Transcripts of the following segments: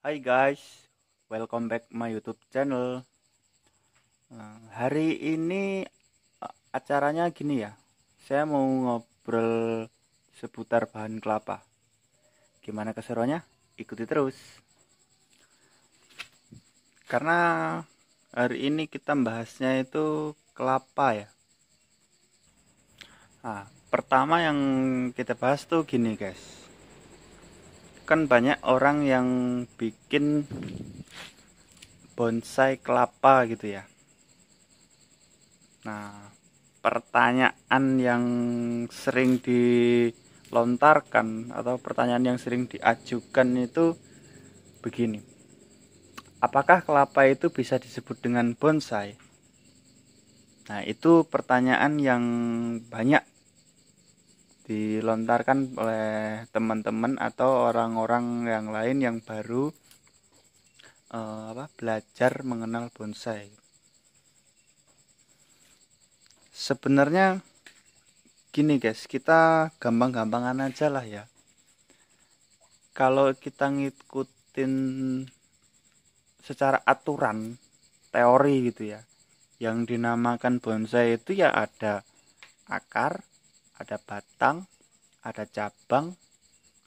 Hai guys, welcome back my YouTube channel. Hari ini acaranya gini ya. Saya mau ngobrol seputar bahan kelapa. Gimana keseruannya? Ikuti terus. Karena hari ini kita bahasnya itu kelapa ya. Pertama yang kita bahas tuh gini guys. Kan banyak orang yang bikin bonsai kelapa gitu ya. Nah, pertanyaan yang sering dilontarkan atau pertanyaan yang sering diajukan itu begini. Apakah kelapa itu bisa disebut dengan bonsai? Nah, itu pertanyaan yang banyak dilontarkan oleh teman-teman atau orang-orang yang lain yang baru belajar mengenal bonsai. Sebenarnya gini guys, kita gampang-gampangan aja lah ya. Kalau kita ngikutin secara aturan teori gitu ya, yang dinamakan bonsai itu ya ada akar, ada batang, ada cabang,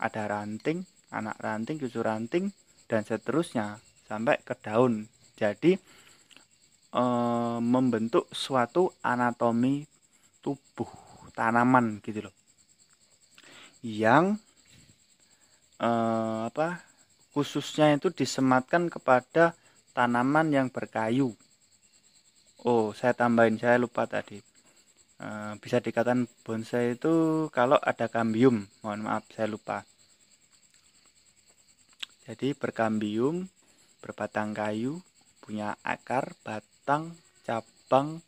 ada ranting, anak ranting, cucu ranting, dan seterusnya sampai ke daun. Jadi membentuk suatu anatomi tubuh tanaman gitu loh, yang khususnya itu disematkan kepada tanaman yang berkayu. Oh, saya tambahin, saya lupa tadi. Bisa dikatakan bonsai itu kalau ada kambium. Mohon maaf, saya lupa. Jadi berkambium, berbatang kayu, punya akar, batang, cabang,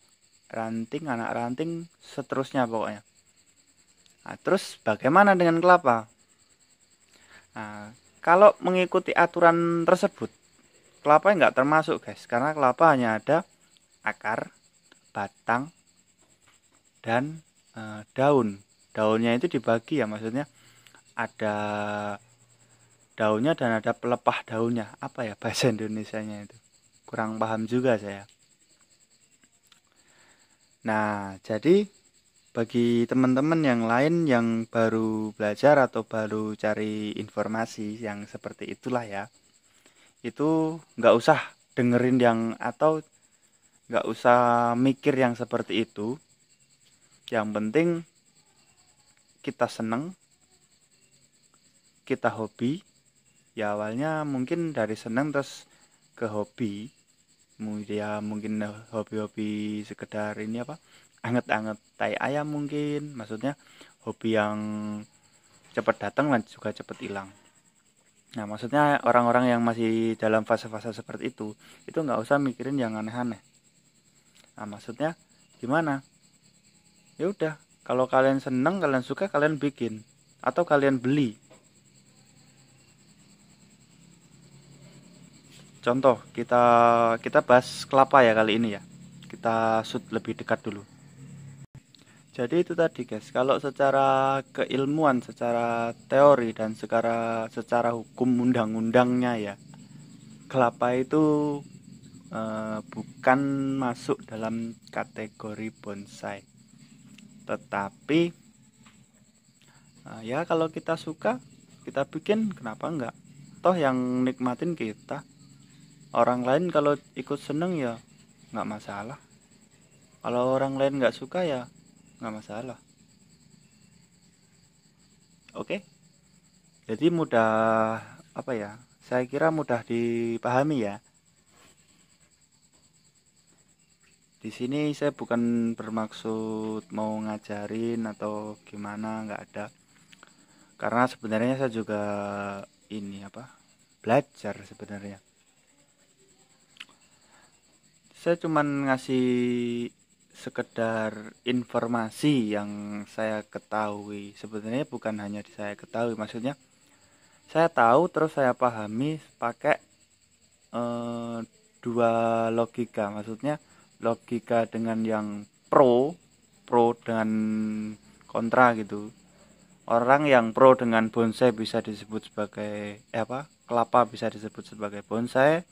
ranting, anak ranting, seterusnya pokoknya. Nah, terus bagaimana dengan kelapa? Nah, kalau mengikuti aturan tersebut, kelapa nggak termasuk guys, karena kelapa hanya ada akar, batang, dan daun. Daunnya itu dibagi ya, maksudnya ada daunnya dan ada pelepah daunnya. Apa ya bahasa Indonesianya itu? Kurang paham juga saya. Nah, jadi bagi teman-teman yang lain yang baru belajar atau baru cari informasi yang seperti itulah ya, itu nggak usah dengerin yang atau nggak usah mikir yang seperti itu. Yang penting kita seneng, kita hobi. Ya awalnya mungkin dari seneng terus ke hobi. Mungkin hobi-hobi sekedar ini anget-anget tai ayam mungkin. Maksudnya hobi yang cepat datang dan juga cepat hilang. Nah, maksudnya orang-orang yang masih dalam fase-fase seperti itu nggak usah mikirin yang aneh-aneh. Nah, maksudnya gimana? Ya udah, kalau kalian seneng, kalian suka, kalian bikin atau kalian beli. Contoh, kita bahas kelapa ya kali ini ya. Kita shoot lebih dekat dulu. Jadi itu tadi guys, kalau secara keilmuan, secara teori dan secara hukum undang-undangnya ya, kelapa itu bukan masuk dalam kategori bonsai. Tetapi ya kalau kita suka, kita bikin, kenapa enggak? Toh yang nikmatin kita. Orang lain kalau ikut seneng ya nggak masalah. Kalau orang lain nggak suka ya nggak masalah. Oke, jadi mudah saya kira mudah dipahami ya. Di sini saya bukan bermaksud mau ngajarin atau gimana, nggak ada. Karena sebenarnya saya juga belajar sebenarnya. Saya cuman ngasih sekedar informasi yang saya ketahui. Sebenarnya bukan hanya saya ketahui, maksudnya saya tahu terus saya pahami pakai dua logika. Maksudnya logika dengan yang pro dengan kontra gitu. Orang yang pro dengan bonsai bisa disebut sebagai kelapa bisa disebut sebagai bonsai.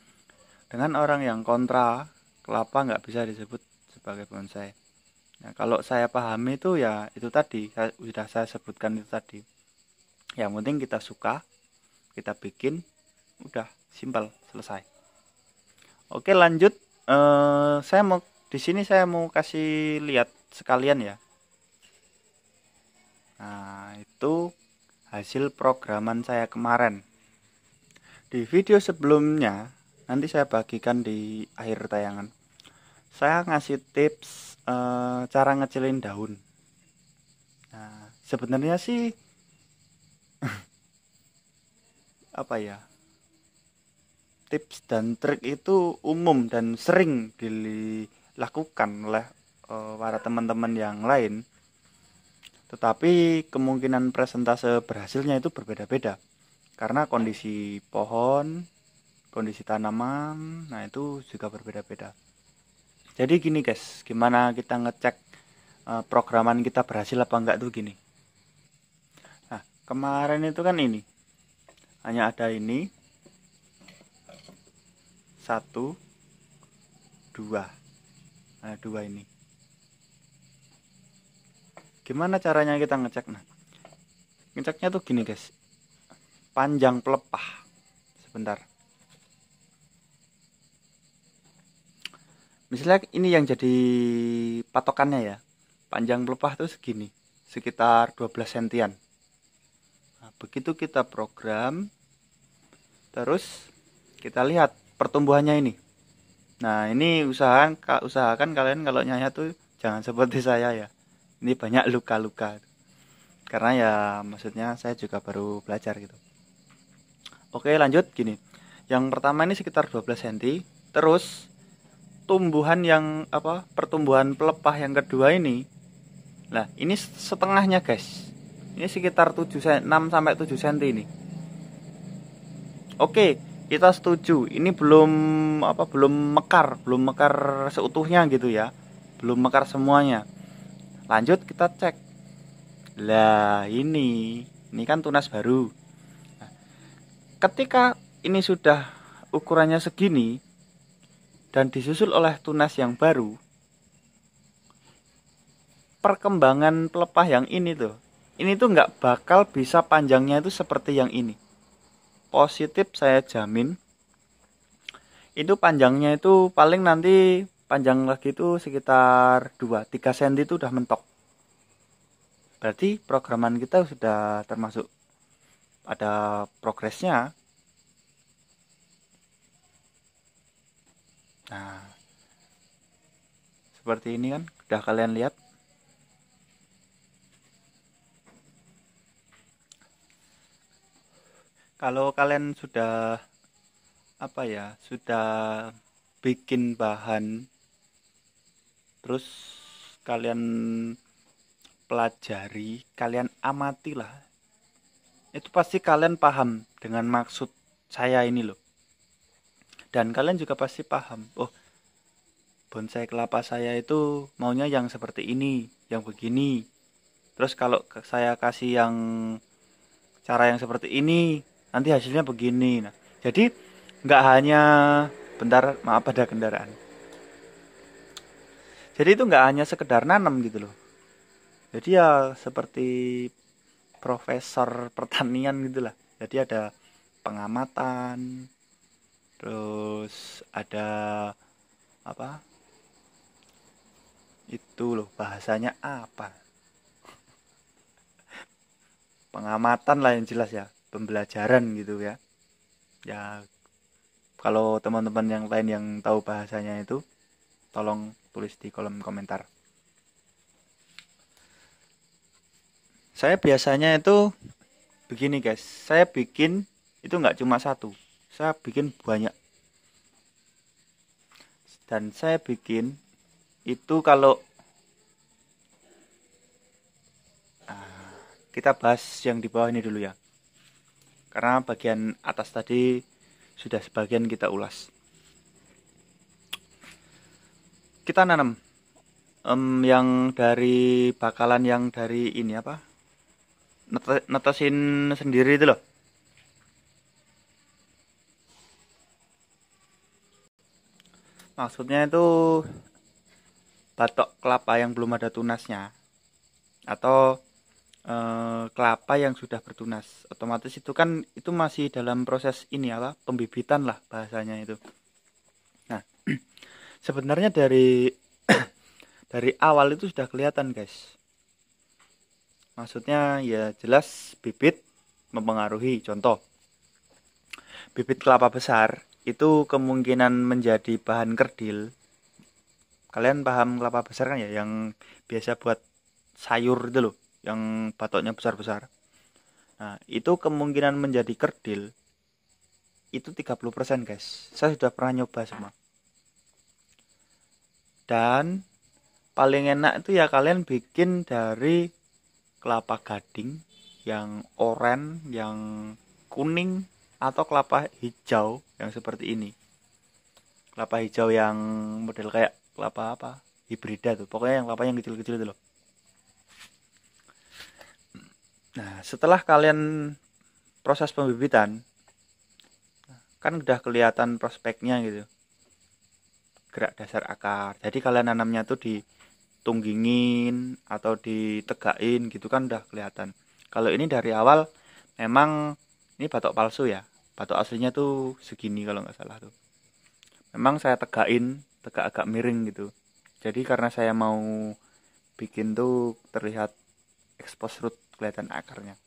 Dengan orang yang kontra, kelapa nggak bisa disebut sebagai bonsai. Nah, kalau saya pahami itu ya itu tadi, sudah saya sebutkan itu tadi. Yang penting kita suka, kita bikin, udah simpel, selesai. Oke, lanjut. Saya mau di sini saya mau kasih lihat sekalian ya. Nah, itu hasil programan saya kemarin. Di video sebelumnya, nanti saya bagikan di akhir tayangan. Saya ngasih tips cara ngecilin daun. Nah, sebenarnya sih apa ya? Tips dan trik itu umum dan sering dilakukan oleh para teman-teman yang lain. Tetapi kemungkinan persentase berhasilnya itu berbeda-beda. Karena kondisi pohon, kondisi tanaman, nah itu juga berbeda-beda. Jadi gini guys, gimana kita ngecek programan kita berhasil apa enggak tuh gini. Nah, kemarin itu kan ini. Hanya ada ini. 1, 2. Nah, 2 ini. Gimana caranya kita ngecek? Nah, ngeceknya tuh gini guys. Panjang pelepah. Sebentar. Misalnya ini yang jadi patokannya ya. Panjang pelepah tuh segini. Sekitar 12 sentian. Nah, begitu kita program. Terus kita lihat pertumbuhannya ini. Nah, ini usahakan kalian kalau nyaya tuh jangan seperti saya ya. Ini banyak luka-luka. Karena ya maksudnya saya juga baru belajar gitu. Oke, lanjut gini. Yang pertama ini sekitar 12 cm. Terus tumbuhan yang pertumbuhan pelepah yang kedua ini. Nah, ini setengahnya, guys. Ini sekitar 6 sampai 7 cm ini. Oke, kita setuju. Ini belum belum mekar seutuhnya gitu ya. Belum mekar semuanya. Lanjut kita cek. Lah, ini kan tunas baru. Nah, ketika ini sudah ukurannya segini dan disusul oleh tunas yang baru, perkembangan pelepah yang ini tuh nggak bakal bisa panjangnya itu seperti yang ini. Positif saya jamin. Itu panjangnya itu paling nanti panjang lagi itu sekitar 2-3 cm itu udah mentok. Berarti programan kita sudah termasuk ada progresnya. Nah, seperti ini kan, udah kalian lihat. Kalau kalian sudah sudah bikin bahan, terus kalian pelajari, kalian amati lah, itu pasti kalian paham dengan maksud saya ini loh. Dan kalian juga pasti paham, oh bonsai kelapa saya itu maunya yang seperti ini, yang begini. Terus kalau saya kasih yang cara yang seperti ini, nanti hasilnya begini. Nah, jadi nggak hanya maaf ada kendaraan. Jadi itu nggak hanya sekedar nanam gitu loh. Jadi ya seperti profesor pertanian gitulah. Jadi ada pengamatan, terus ada itu loh, bahasanya apa? Pengamatan lah yang jelas ya, pembelajaran gitu ya. Ya kalau teman-teman yang lain yang tahu bahasanya itu tolong tulis di kolom komentar. Saya biasanya itu begini guys, saya bikin itu nggak cuma satu, saya bikin banyak. Dan saya bikin itu kalau kita bahas yang di bawah ini dulu ya. Karena bagian atas tadi sudah sebagian kita ulas. Kita nanam yang dari bakalan yang dari ini netesin sendiri itu loh. Maksudnya itu batok kelapa yang belum ada tunasnya atau kelapa yang sudah bertunas. Otomatis itu kan itu masih dalam proses ini apa? Pembibitan lah bahasanya itu. Nah, sebenarnya dari dari awal itu sudah kelihatan, guys. Maksudnya ya jelas bibit mempengaruhi. Contoh, bibit kelapa besar itu kemungkinan menjadi bahan kerdil. Kalian paham kelapa besar kan ya, yang biasa buat sayur itu loh, yang batoknya besar-besar. Nah, itu kemungkinan menjadi kerdil itu 30%, guys. Saya sudah pernah nyoba semua. Dan paling enak itu ya kalian bikin dari kelapa gading yang oranye, yang kuning, atau kelapa hijau yang seperti ini. Kelapa hijau yang model kayak kelapa apa? Hibrida tuh. Pokoknya yang kelapa yang kecil-kecil itu loh. Nah, setelah kalian proses pembibitan, kan udah kelihatan prospeknya gitu. Gerak dasar akar. Jadi kalian nanamnya tuh ditunggingin atau ditegain gitu kan udah kelihatan. Kalau ini dari awal memang ini batok palsu ya. Batok aslinya tuh segini kalau nggak salah tuh. Memang saya tegain, tegak agak miring gitu. Jadi karena saya mau bikin tuh terlihat expose root, kelihatan akarnya.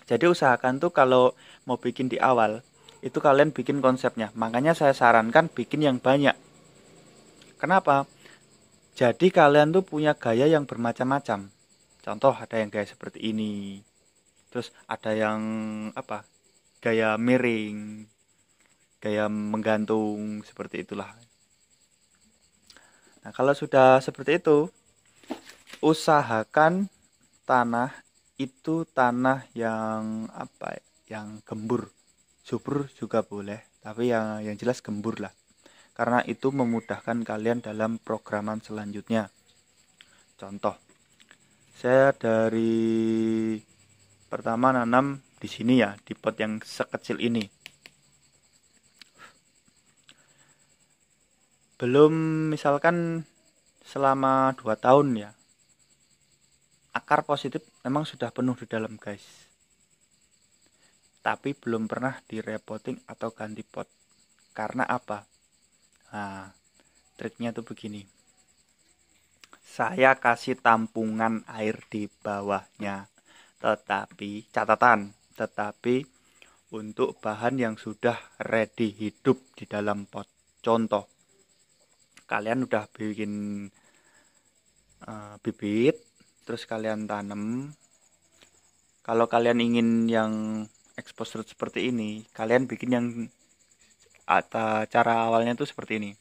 Jadi usahakan tuh kalau mau bikin di awal itu kalian bikin konsepnya. Makanya saya sarankan bikin yang banyak. Kenapa? Jadi kalian tuh punya gaya yang bermacam-macam. Contoh ada yang gaya seperti ini. Terus ada yang apa? Gaya miring, gaya menggantung, seperti itulah. Nah, kalau sudah seperti itu, usahakan tanah itu tanah yang apa? Yang gembur. Subur juga boleh, tapi yang jelas gembur lah. Karena itu memudahkan kalian dalam programan selanjutnya. Contoh, saya dari pertama nanam di sini ya, di pot yang sekecil ini. Belum misalkan selama 2 tahun ya, akar positif memang sudah penuh di dalam, guys. Tapi belum pernah direpotting atau ganti pot. Karena apa? Nah, triknya tuh begini. Saya kasih tampungan air di bawahnya. Tetapi, catatan, tetapi untuk bahan yang sudah ready hidup di dalam pot. Contoh, kalian udah bikin bibit, terus kalian tanam. Kalau kalian ingin yang exposure seperti ini, kalian bikin yang cara awalnya tuh seperti ini.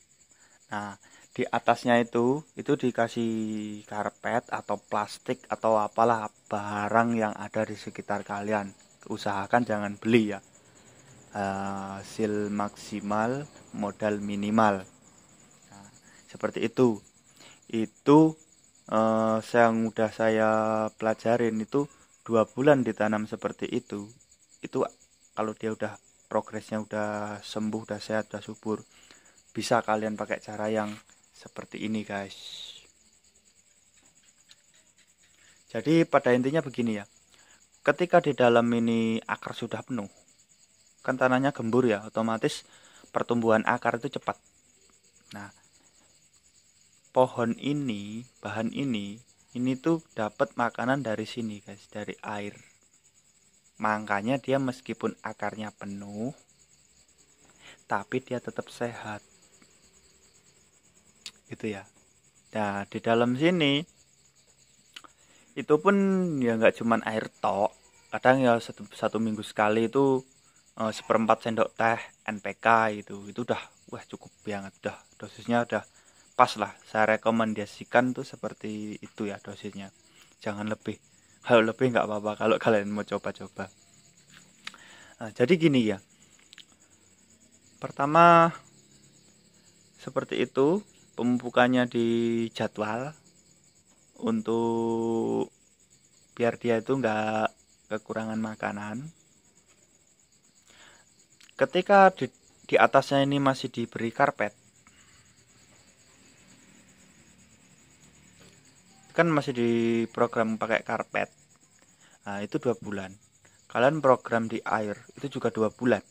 Nah, di atasnya itu dikasih karpet atau plastik atau apalah barang yang ada di sekitar kalian. Usahakan jangan beli ya. Hasil maksimal, modal minimal. Nah, seperti itu. Itu yang udah saya pelajarin itu 2 bulan ditanam seperti itu. Itu kalau dia udah progresnya udah sembuh, udah sehat, udah subur, bisa kalian pakai cara yang seperti ini, guys. Jadi pada intinya begini ya, ketika di dalam ini akar sudah penuh, kan tanahnya gembur ya, otomatis pertumbuhan akar itu cepat. Nah, pohon ini, bahan ini tuh dapat makanan dari sini, guys, dari air. Makanya dia meskipun akarnya penuh, tapi dia tetap sehat. Gitu ya. Nah, di dalam sini itu pun ya nggak cuman air tok. Kadang ya satu minggu sekali itu 1/4 sendok teh NPK itu udah wah cukup banget, udah dosisnya udah pas lah. Saya rekomendasikan tuh seperti itu ya dosisnya. Jangan lebih. Kalau lebih nggak apa-apa kalau kalian mau coba-coba. Nah, jadi gini ya. Pertama seperti itu, pemupukannya di jadwal untuk biar dia itu nggak kekurangan makanan. Ketika di atasnya ini masih diberi karpet, kan masih diprogram pakai karpet. Nah, itu 2 bulan. Kalian program di air, itu juga 2 bulan.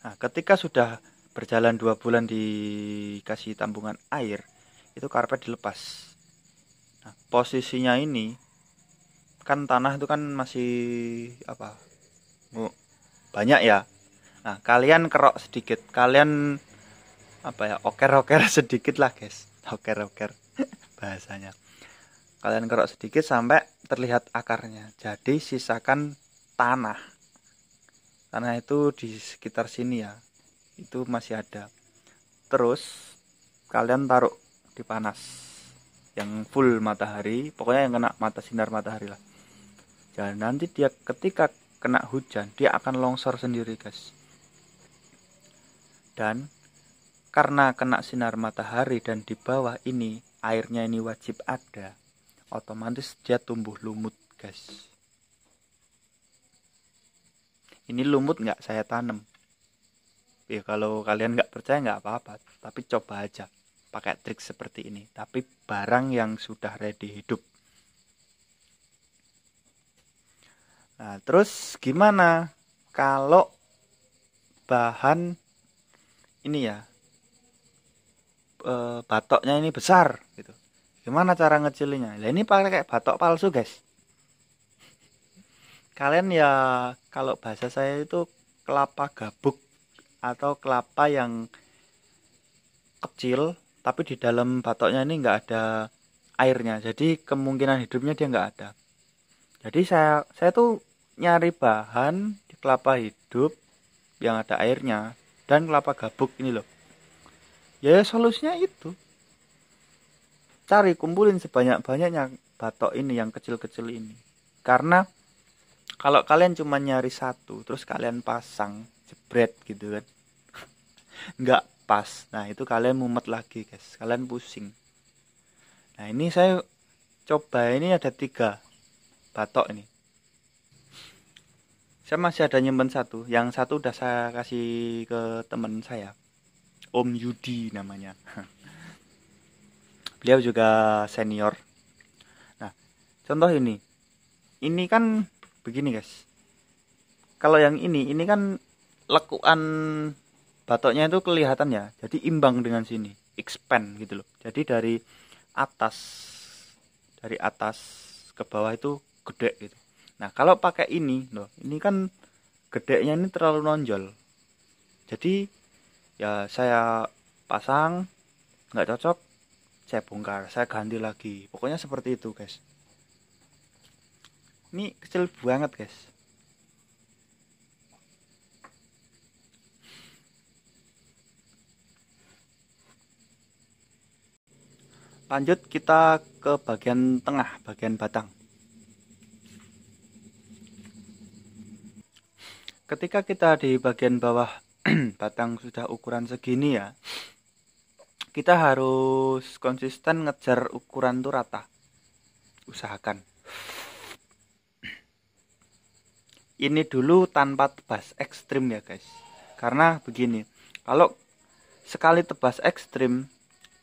Nah, ketika sudah berjalan 2 bulan dikasih tambungan air, itu karpet dilepas. Nah, posisinya ini kan tanah itu kan masih banyak ya. Nah, kalian kerok sedikit, kalian oker-oker sedikit lah guys, oker-oker bahasanya. Kalian kerok sedikit sampai terlihat akarnya. Jadi sisakan tanah itu di sekitar sini ya, itu masih ada. Terus kalian taruh di panas yang full matahari, pokoknya yang kena sinar matahari lah. Dan nanti dia ketika kena hujan dia akan longsor sendiri guys. Dan karena kena sinar matahari dan di bawah ini airnya ini wajib ada, otomatis dia tumbuh lumut guys. Ini lumut nggak saya tanam ya, kalau kalian nggak percaya nggak apa-apa, tapi coba aja pakai trik seperti ini, tapi barang yang sudah ready hidup. Nah, terus gimana kalau bahan ini ya, batoknya ini besar gitu, gimana cara ngecilinya? Nah, ini pakai batok palsu guys. Kalian ya, kalau bahasa saya itu kelapa gabuk atau kelapa yang kecil tapi di dalam batoknya ini nggak ada airnya, jadi kemungkinan hidupnya dia nggak ada. Jadi saya tuh nyari bahan di kelapa hidup yang ada airnya dan kelapa gabuk ini loh. Ya solusinya itu, cari kumpulin sebanyak-banyaknya batok ini yang kecil-kecil ini. Karena kalau kalian cuma nyari satu terus kalian pasang jebret gitu kan, nggak pas. Nah itu kalian mumet lagi guys, kalian pusing. Nah ini saya coba, ini ada 3 batok ini. Saya masih ada nyimpen satu, yang satu udah saya kasih ke teman saya, Om Yudi namanya. Beliau juga senior. Nah contoh ini kan begini guys. Kalau yang ini kan lekuan batoknya itu kelihatan ya, jadi imbang dengan sini, expand gitu loh. Jadi dari atas ke bawah itu gede gitu. Nah kalau pakai ini loh, ini kan gedenya ini terlalu nonjol. Jadi ya saya pasang nggak cocok, saya bongkar, saya ganti lagi. Pokoknya seperti itu guys. Ini kecil banget guys. Lanjut kita ke bagian tengah, bagian batang. Ketika kita di bagian bawah batang sudah ukuran segini ya, kita harus konsisten ngejar ukuran tuh rata. Usahakan. Ini dulu tanpa tebas ekstrim ya guys. Karena begini, kalau sekali tebas ekstrim,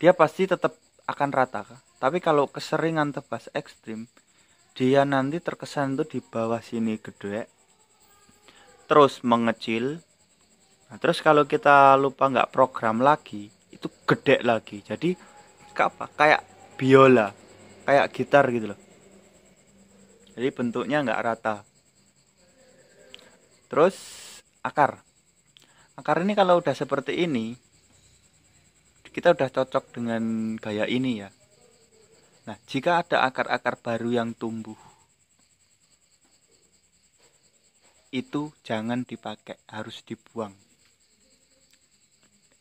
dia pasti tetap akan rata. Tapi kalau keseringan tebas ekstrim, dia nanti terkesan tuh di bawah sini gede, terus mengecil. Nah, terus kalau kita lupa nggak program lagi, itu gede lagi. Jadi kayak biola, kayak gitar gitu loh. Jadi bentuknya nggak rata. Terus akar ini kalau udah seperti ini, kita udah cocok dengan gaya ini ya. Nah jika ada akar-akar baru yang tumbuh, itu jangan dipakai, harus dibuang.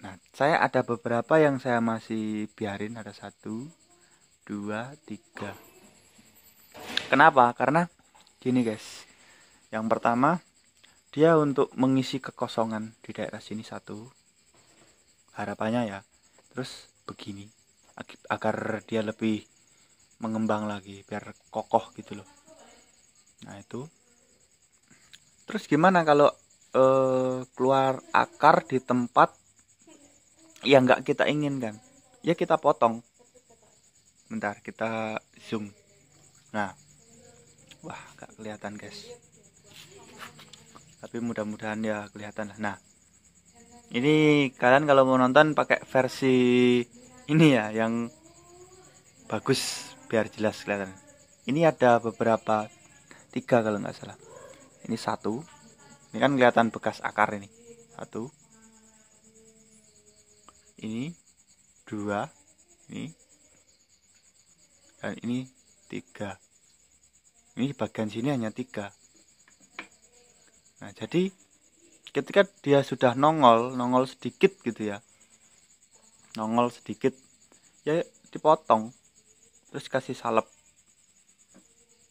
Nah saya ada beberapa yang saya masih biarin, ada 1, 2, 3. Kenapa? Karena gini guys, yang pertama dia untuk mengisi kekosongan di daerah sini 1, harapannya ya. Terus begini, agar dia lebih mengembang lagi, biar kokoh gitu loh. Nah itu. Terus gimana kalau keluar akar di tempat yang nggak kita inginkan? Ya kita potong. Bentar, kita zoom. Nah, wah nggak kelihatan guys. Tapi mudah-mudahan ya kelihatan lah. Nah, ini kalian kalau mau nonton pakai versi ini ya, yang bagus biar jelas kelihatan. Ini ada beberapa, 3 kalau nggak salah. Ini 1. Ini kan kelihatan bekas akar ini. 1. Ini 2. Ini. Dan ini 3. Ini bagian sini hanya 3. Nah, jadi ketika dia sudah nongol sedikit gitu ya. Nongol sedikit ya dipotong. Terus kasih salep.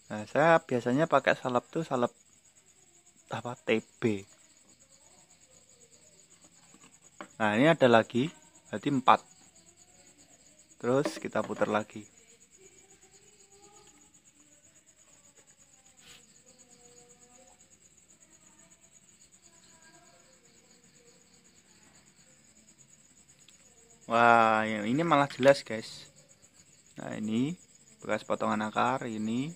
Nah, saya biasanya pakai salep tuh salep apa TB. Nah, ini ada lagi, berarti 4. Terus kita putar lagi. Wah, ini malah jelas guys. Nah, ini bekas potongan akar, ini.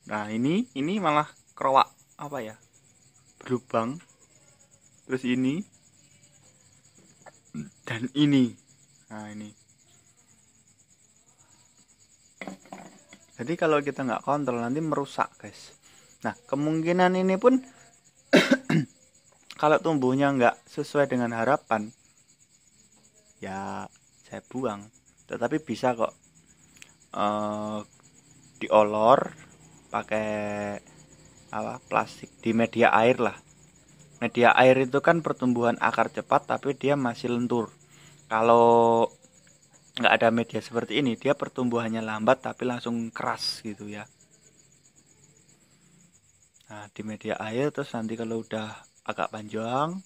Nah, ini malah kerowak apa ya? Berlubang. Terus ini dan ini. Nah, ini. Jadi kalau kita nggak kontrol nanti merusak guys. Nah, kemungkinan ini pun kalau tumbuhnya nggak sesuai dengan harapan, ya saya buang. Tetapi bisa kok diolor pakai apa plastik di media air lah. Media air itu kan pertumbuhan akar cepat tapi dia masih lentur. Kalau nggak ada media seperti ini, dia pertumbuhannya lambat tapi langsung keras gitu ya. Nah, di media air terus nanti kalau udah agak panjang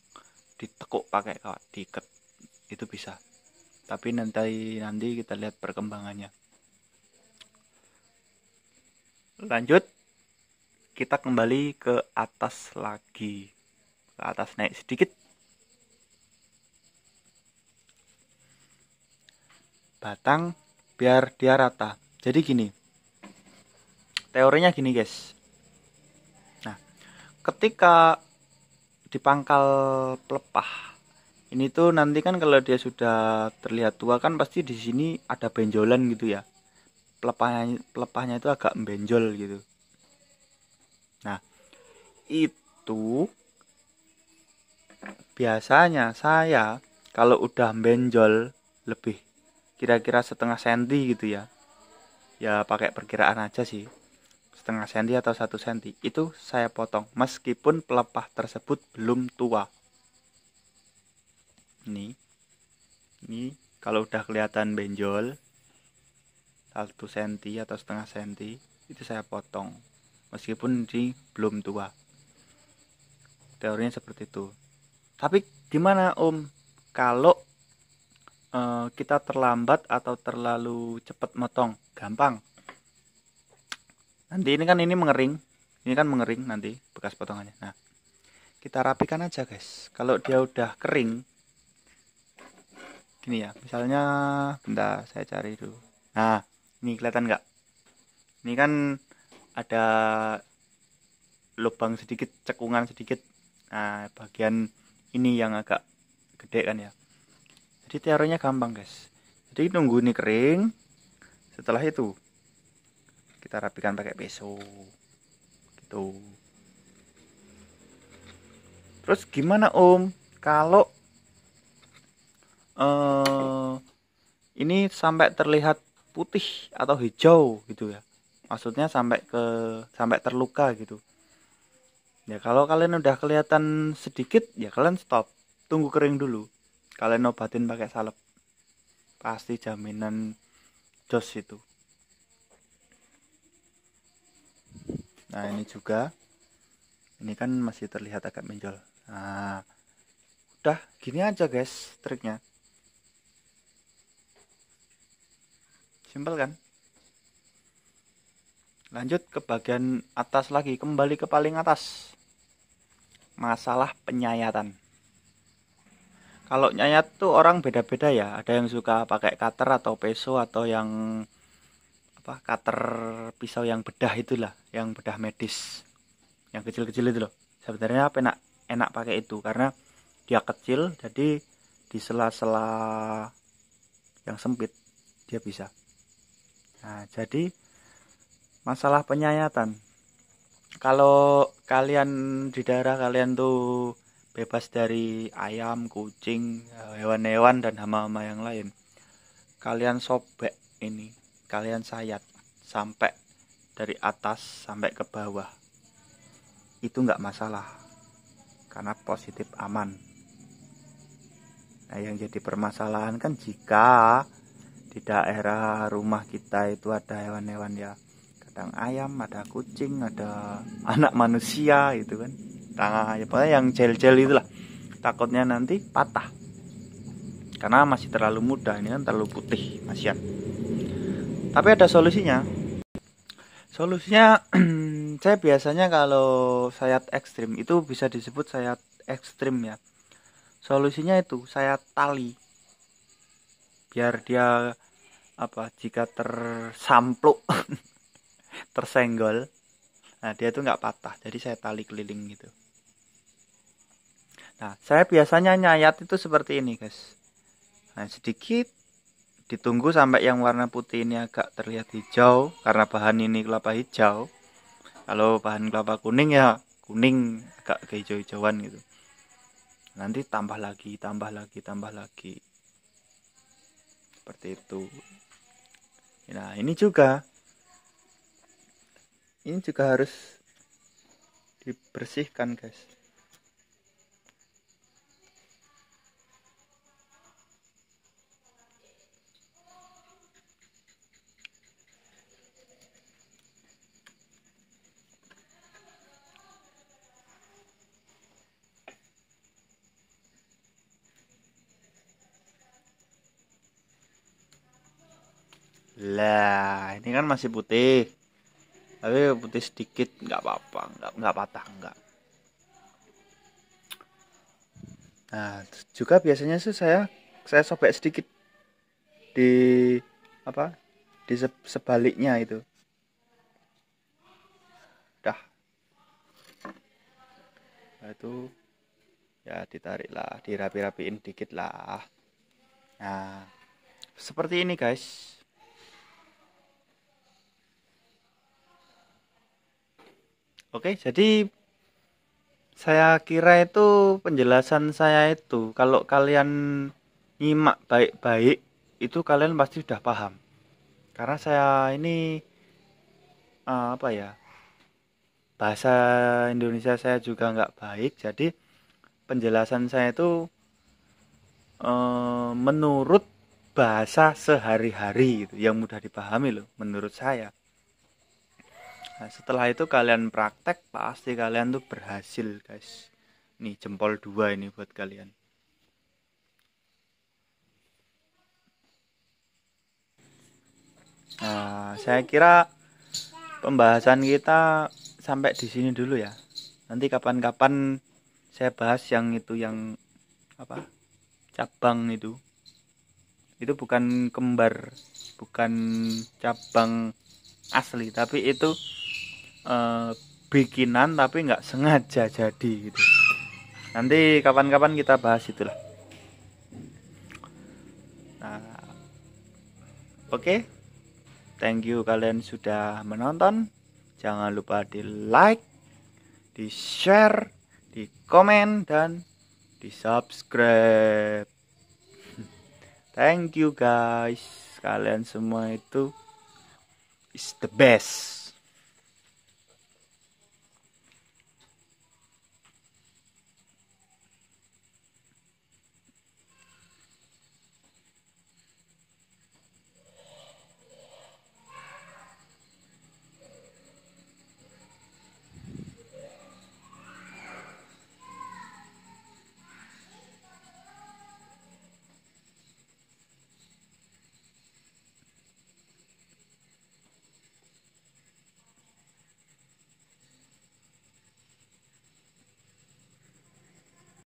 ditekuk pakai kawat diikat, itu bisa. Tapi nanti kita lihat perkembangannya. Lanjut, kita kembali ke atas lagi. Ke atas naik sedikit. Batang biar dia rata. Jadi gini. Teorinya gini, guys. Nah, ketika di pangkal pelepah ini tuh nanti kan kalau dia sudah terlihat tua kan pasti di sini ada benjolan gitu ya. Pelepahnya itu agak benjol gitu. Nah, itu biasanya saya kalau udah benjol lebih kira-kira setengah senti gitu ya. Ya pakai perkiraan aja sih. Setengah senti atau 1 senti itu saya potong meskipun pelepah tersebut belum tua. Ini kalau udah kelihatan benjol 1 senti atau setengah senti itu saya potong meskipun ini belum tua. Teorinya seperti itu. Tapi gimana Om kalau kita terlambat atau terlalu cepat motong? Gampang. Nanti ini mengering. Ini kan mengering nanti bekas potongannya. Nah, kita rapikan aja guys. Kalau dia udah kering gini ya, misalnya bentar saya cari dulu. Nah, ini kelihatan nggak? Ini kan ada lubang sedikit, cekungan sedikit. Nah, bagian ini yang agak gede kan ya. Jadi teorinya gampang guys. Jadi nunggu ini kering. Setelah itu kita rapikan pakai pisau gitu. Terus gimana Om kalau ini sampai terlihat putih atau hijau gitu ya, maksudnya sampai terluka gitu ya. Kalau kalian udah kelihatan sedikit ya kalian stop, tunggu kering dulu, kalian obatin pakai salep, pasti jaminan jos itu. Nah, ini juga, ini kan masih terlihat agak menjol. Nah, udah gini aja guys triknya, simpel kan. Lanjut ke bagian atas lagi, kembali ke paling atas. Masalah penyayatan. Kalau nyayat tuh orang beda-beda ya. Ada yang suka pakai cutter atau peso, atau yang apa, cutter pisau yang bedah itulah, yang bedah medis, yang kecil-kecil itu loh. Sebenarnya enak pakai itu karena dia kecil, jadi di sela-sela yang sempit dia bisa. Nah, jadi masalah penyayatan. Kalau kalian di daerah kalian tuh bebas dari ayam, kucing, hewan-hewan dan hama-hama yang lain, kalian sobek ini, kalian sayat sampai dari atas sampai ke bawah, itu nggak masalah karena positif aman. Nah, yang jadi permasalahan kan jika di daerah rumah kita itu ada hewan-hewan ya, kadang ayam, ada kucing, ada anak manusia itu kan, ya pokoknya yang gel-gel itulah, takutnya nanti patah karena masih terlalu muda, ini kan terlalu putih, kasihan. Tapi ada solusinya. Saya biasanya kalau sayat ekstrim itu bisa disebut sayat ekstrim ya. Solusinya itu sayat tali, biar dia apa, jika tersampluk tersenggol, nah dia tuh nggak patah, jadi saya tali keliling gitu. Nah, saya biasanya nyayat itu seperti ini guys. Nah, sedikit ditunggu sampai yang warna putih ini agak terlihat hijau, karena bahan ini kelapa hijau. Kalau bahan kelapa kuning ya kuning agak kehijau-hijauan gitu. Nanti tambah lagi, tambah lagi, tambah lagi, seperti itu. Nah, ini juga harus dibersihkan guys. Lah, ini kan masih putih, tapi putih sedikit nggak apa-apa, nggak patah, nggak. Nah, juga biasanya sih saya sobek sedikit di apa, di sebaliknya itu. Dah, nah, itu ya ditarik lah, dirapi-rapiin dikit lah. Nah, seperti ini guys. Oke, jadi saya kira itu penjelasan saya itu, kalau kalian nyimak baik-baik, itu kalian pasti sudah paham. Karena saya ini apa ya, bahasa Indonesia saya juga nggak baik, jadi penjelasan saya itu menurut bahasa sehari-hari gitu, yang mudah dipahami loh menurut saya. Nah, setelah itu kalian praktek, pasti kalian tuh berhasil guys. Nih jempol 2 ini buat kalian. Nah, saya kira pembahasan kita sampai di sini dulu ya. Nanti kapan-kapan saya bahas yang itu, yang apa, cabang itu. Itu bukan kembar, bukan cabang asli, tapi itu bikinan tapi nggak sengaja jadi gitu. Nanti kapan-kapan kita bahas itulah. Nah, oke. Thank you kalian sudah menonton. Jangan lupa di like, di share, di komen, dan di subscribe. Thank you guys. Kalian semua itu is the best.